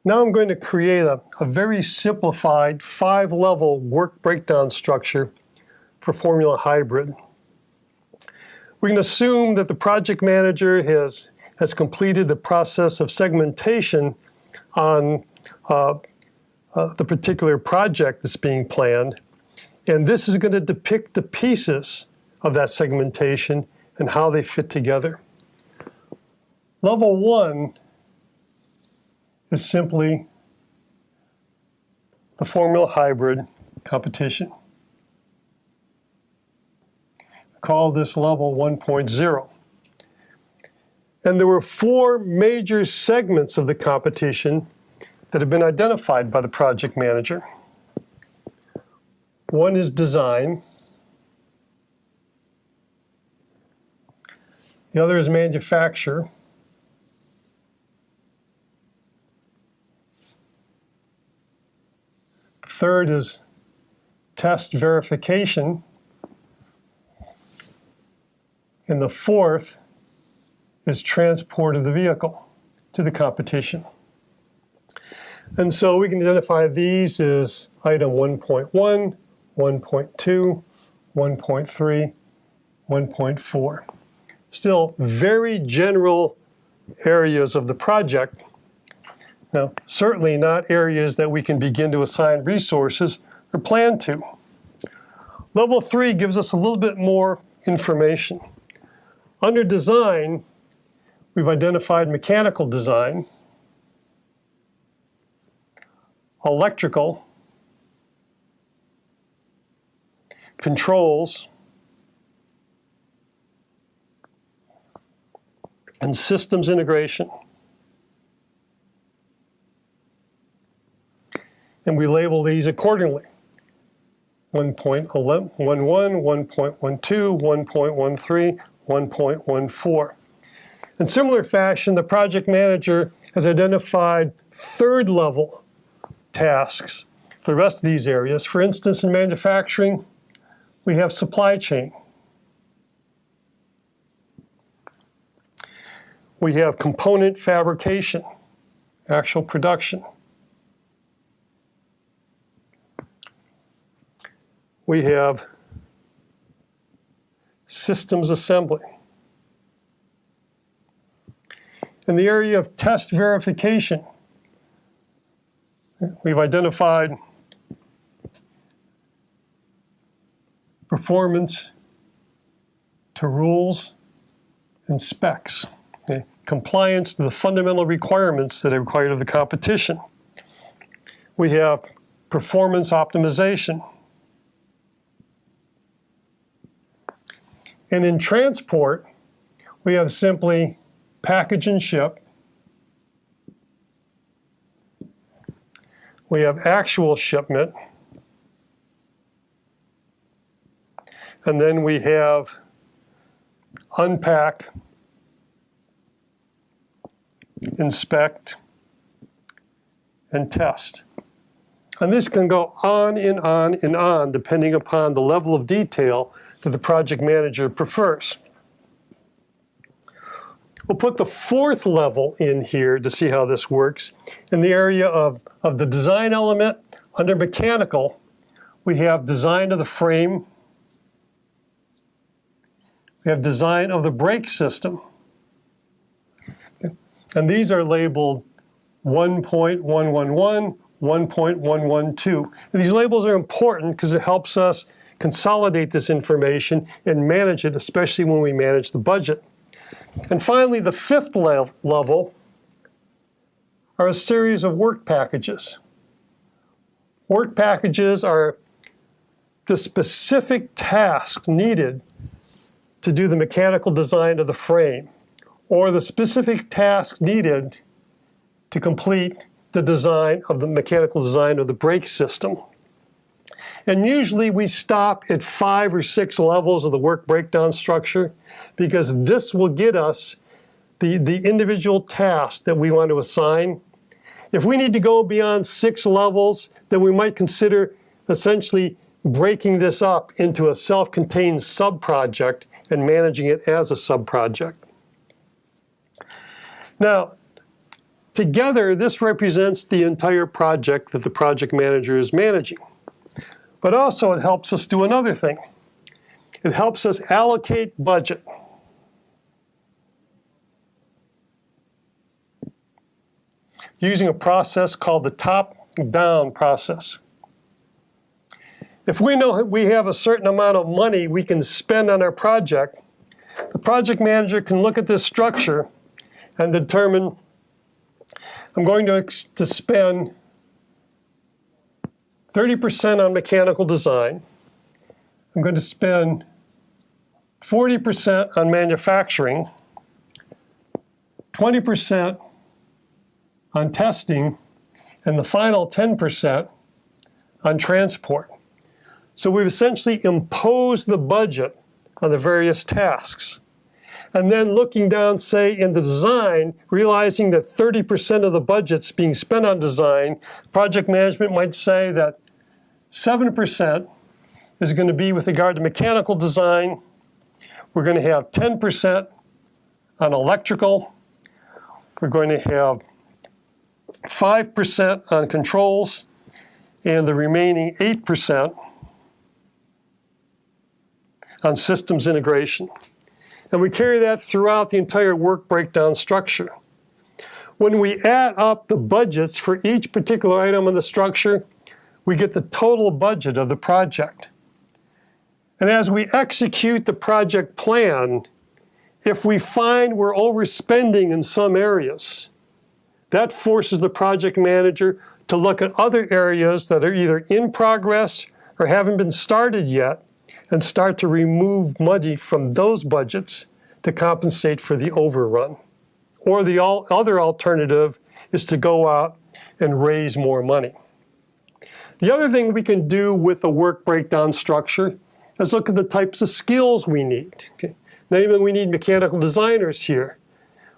Now I'm going to create a very simplified 5-level work breakdown structure for Formula Hybrid. We can assume that the project manager has completed the process of segmentation on the particular project that's being planned. And this is going to depict the pieces of that segmentation and how they fit together. Level 1 is simply the Formula Hybrid competition. Call this level 1.0. And there were 4 major segments of the competition that have been identified by the project manager. One is design. The other is manufacture. The third is test verification. And the fourth is transport of the vehicle to the competition. And so we can identify these as item 1.1, 1.2, 1.3, 1.4. Still very general areas of the project. Now, certainly not areas that we can begin to assign resources or plan to. Level 3 gives us a little bit more information. Under design, we've identified mechanical design, electrical, controls, and systems integration. And we label these accordingly. 1.11, 1.12, 1.13, 1.14. In similar fashion, the project manager has identified third-level tasks for the rest of these areas. For instance, in manufacturing, we have supply chain. We have component fabrication, actual production. We have systems assembly. In the area of test verification, we've identified performance to rules and specs, okay? Compliance to the fundamental requirements that are required of the competition. We have performance optimization. And in transport, we have simply package and ship. We have actual shipment. And then we have unpack, inspect, and test. And this can go on and on and on, depending upon the level of detail that the project manager prefers. We'll put the 4th level in here to see how this works. In the area of the design element, under mechanical, we have design of the frame. We have design of the brake system. And these are labeled 1.111, 1.112. And these labels are important because it helps us consolidate this information and manage it, especially when we manage the budget. And finally, the 5th level are a series of work packages. Work packages are the specific tasks needed to do the mechanical design of the frame, or the specific tasks needed to complete the design of the mechanical design of the brake system. And usually we stop at 5 or 6 levels of the work breakdown structure, because this will get us the individual task that we want to assign. If we need to go beyond 6 levels, then we might consider essentially breaking this up into a self-contained sub-project and managing it as a sub-project. Now, to together, this represents the entire project that the project manager is managing. But also it helps us do another thing. It helps us allocate budget. Using a process called the top-down process. If we know we have a certain amount of money we can spend on our project, the project manager can look at this structure and determine, I'm going to spend 30% on mechanical design. I'm going to spend 40% on manufacturing, 20% on testing, and the final 10% on transport. So we've essentially imposed the budget on the various tasks. And then looking down, say, in the design, realizing that 30% of the budget's being spent on design, project management might say that 7% is going to be with regard to mechanical design. We're going to have 10% on electrical. We're going to have 5% on controls, and the remaining 8% on systems integration. And we carry that throughout the entire work breakdown structure. When we add up the budgets for each particular item in the structure, we get the total budget of the project. And as we execute the project plan, if we find we're overspending in some areas, that forces the project manager to look at other areas that are either in progress or haven't been started yet, and start to remove money from those budgets to compensate for the overrun. Or the other alternative is to go out and raise more money. The other thing we can do with the work breakdown structure is look at the types of skills we need. Okay? Namely, we need mechanical designers here.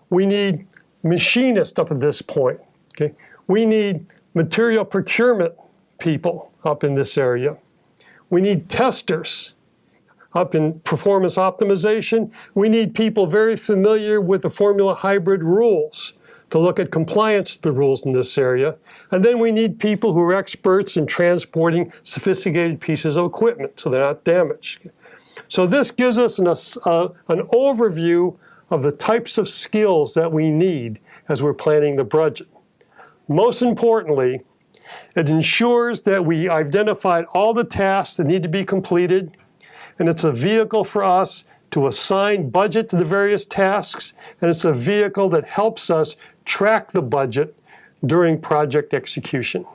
We need machinists up at this point. Okay? We need material procurement people up in this area. We need testers up in performance optimization. We need people very familiar with the formula hybrid rules to look at compliance to the rules in this area. And then we need people who are experts in transporting sophisticated pieces of equipment so they're not damaged. So this gives us an overview of the types of skills that we need as we're planning the budget. Most importantly, it ensures that we identified all the tasks that need to be completed, and it's a vehicle for us to assign budget to the various tasks, and it's a vehicle that helps us track the budget during project execution.